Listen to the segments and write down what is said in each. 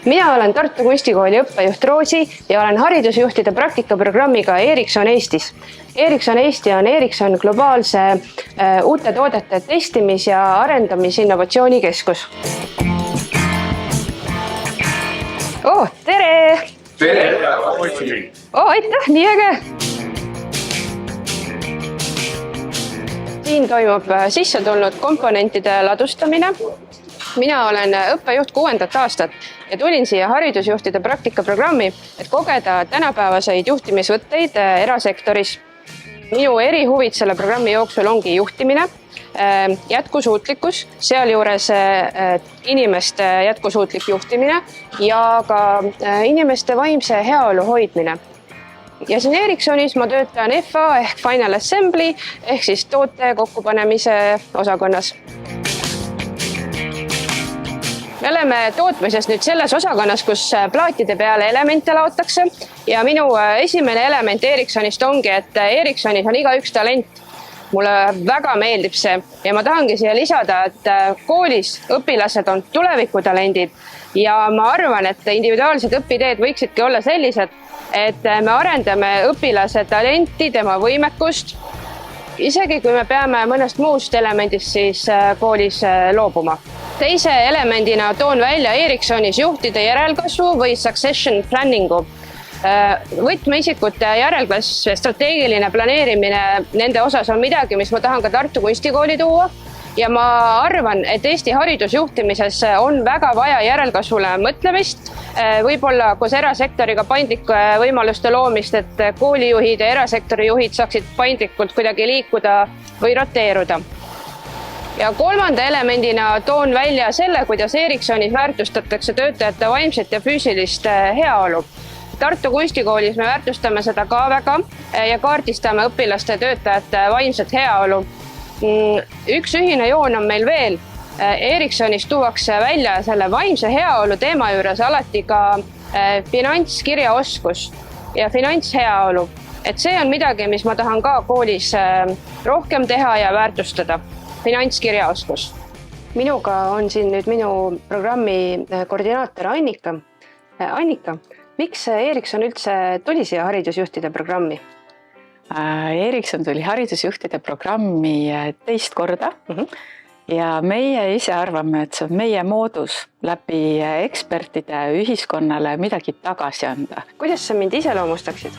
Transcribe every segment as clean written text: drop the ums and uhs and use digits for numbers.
Mina olen Tartu Kunstikooli õppejuht Roosi ja olen haridusjuhtide praktikaprogrammiga Ericsson Eestis. Ericsson Eesti on Ericsson globaalse uute toodete testimis- ja arendamisinnovatsioonikeskus. Tere! Tere! Aitäh, nii äge! Siin toimub sisse tulnud komponentide ladustamine. Mina olen õppejuht 6. aastat ja tulin siia haridusjuhtide praktikaprogrammi, et kogeda tänapäevaseid juhtimisvõtteid erasektoris. Minu erihuvid selle programmi jooksul ongi juhtimine, jätkusuutlikkus, sealjuures inimeste jätkusuutlik juhtimine ja ka inimeste vaimse heaolu hoidmine. Ja siin Ericssonis ma töötan FA ehk Final Assembly ehk siis toote kokkupanemise osakonnas. Me oleme tootmises nüüd selles osakonnas, kus plaatide peale elemente laotakse ja minu esimene element Ericssonist ongi, et Ericssonis on igaüks talent. Mulle väga meeldib see ja ma tahangi siia lisada, et koolis õpilased on tulevikutalendid ja ma arvan, et individuaalsed õpiteed võiksidki olla sellised, et me arendame õpilase talenti, tema võimekust, isegi kui me peame mõnest muust elemendist siis koolis loobuma. Teise elemendina toon välja Ericssonis juhtide järelkasvu või succession planningu. Võtmeisikute järelkasv ja strateegiline planeerimine nende osas on midagi, mis ma tahan ka Tartu Kunstikooli tuua. Ja ma arvan, et Eesti haridusjuhtimises on väga vaja järelkasvule mõtlemist, võib-olla koos erasektoriga paindlike võimaluste loomist, et koolijuhid ja erasektori juhid saaksid paindlikult kuidagi liikuda või roteeruda. Ja kolmanda elemendina toon välja selle, kuidas Ericssonis väärtustatakse töötajate vaimset ja füüsilist heaolu. Tartu Kunstikoolis me väärtustame seda ka väga ja kaardistame õpilaste töötajate vaimset heaolu. Üks ühine joon on meil veel. Ericssonis tuuakse välja selle vaimse heaolu teema juures alati ka finantskirjaoskus ja finantsheaolu. Et see on midagi, mis ma tahan ka koolis rohkem teha ja väärtustada. Finantskirjaoskus. Minuga on siin nüüd minu programmi koordinaator Annika. Annika, miks Ericsson üldse tuli siia haridusjuhtide programmi? Ericsson tuli haridusjuhtide programmi teist korda ja meie ise arvame, et see on meie moodus läbi ekspertide ühiskonnale midagi tagasi anda. Kuidas sa mind iseloomustaksid?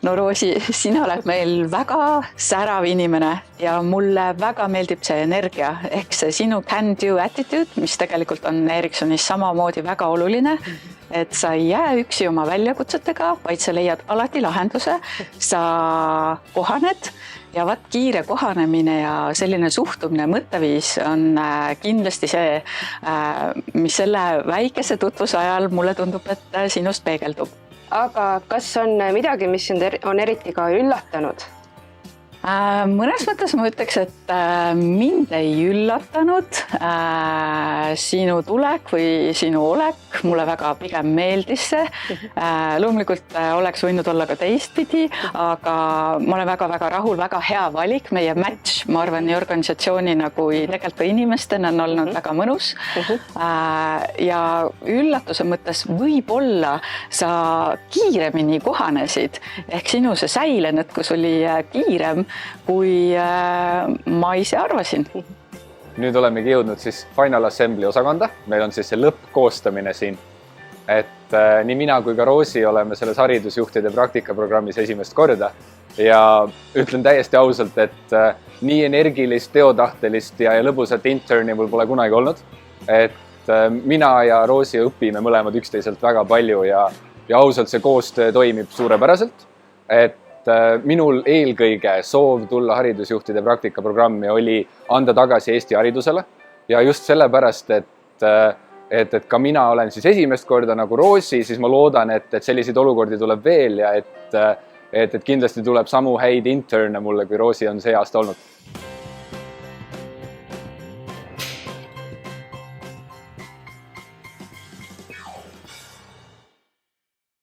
No Roosi, sina oled meil väga särav inimene ja mulle väga meeldib see energia ehk see sinu can-do attitude, mis tegelikult on Ericssonis samamoodi väga oluline, et sa ei jää üksi oma väljakutsetega, vaid sa leiad alati lahenduse, sa kohaned ja kiire kohanemine ja selline suhtumine mõtteviis on kindlasti see, mis selle väikese tutvuse ajal mulle tundub, et sinust peegeldub. Aga kas on midagi, mis on eriti ka üllatanud? Mõnes mõttes ma ütleks, et mind ei üllatanud sinu tulek või sinu olek. Mulle väga pigem meeldis see. Loomulikult oleks võinud olla ka teistpidi, aga ma olen väga rahul, väga hea valik. Meie match, ma arvan, nii organisatsioonina kui tegelikult ka inimestena on olnud väga mõnus. Ja üllatuse mõttes võib-olla sa kiiremini kohanesid. Ehk sinu see säilenõtkus oli kiirem, kui ma ise arvasin. Nüüd olemegi jõudnud siis Final Assembly osakonda. Meil on siis see lõppkoostamine siin. Et nii mina kui ka Roosi oleme selles haridusjuhtide praktikaprogrammis esimest korda. Ja ütlen täiesti ausalt, et nii energilist, teotahtelist ja lõbusat interni mul pole kunagi olnud. Et mina ja Roosi õpime mõlemad üksteiselt väga palju ja ausalt see koostöö toimib suurepäraselt. Et minul eelkõige soov tulla haridusjuhtide praktikaprogrammi oli anda tagasi Eesti haridusele ja just sellepärast, et ka mina olen siis esimest korda nagu Roosi, siis ma loodan, et selliseid olukordi tuleb veel ja et kindlasti tuleb samu häid interne mulle, kui Roosi on see aasta olnud.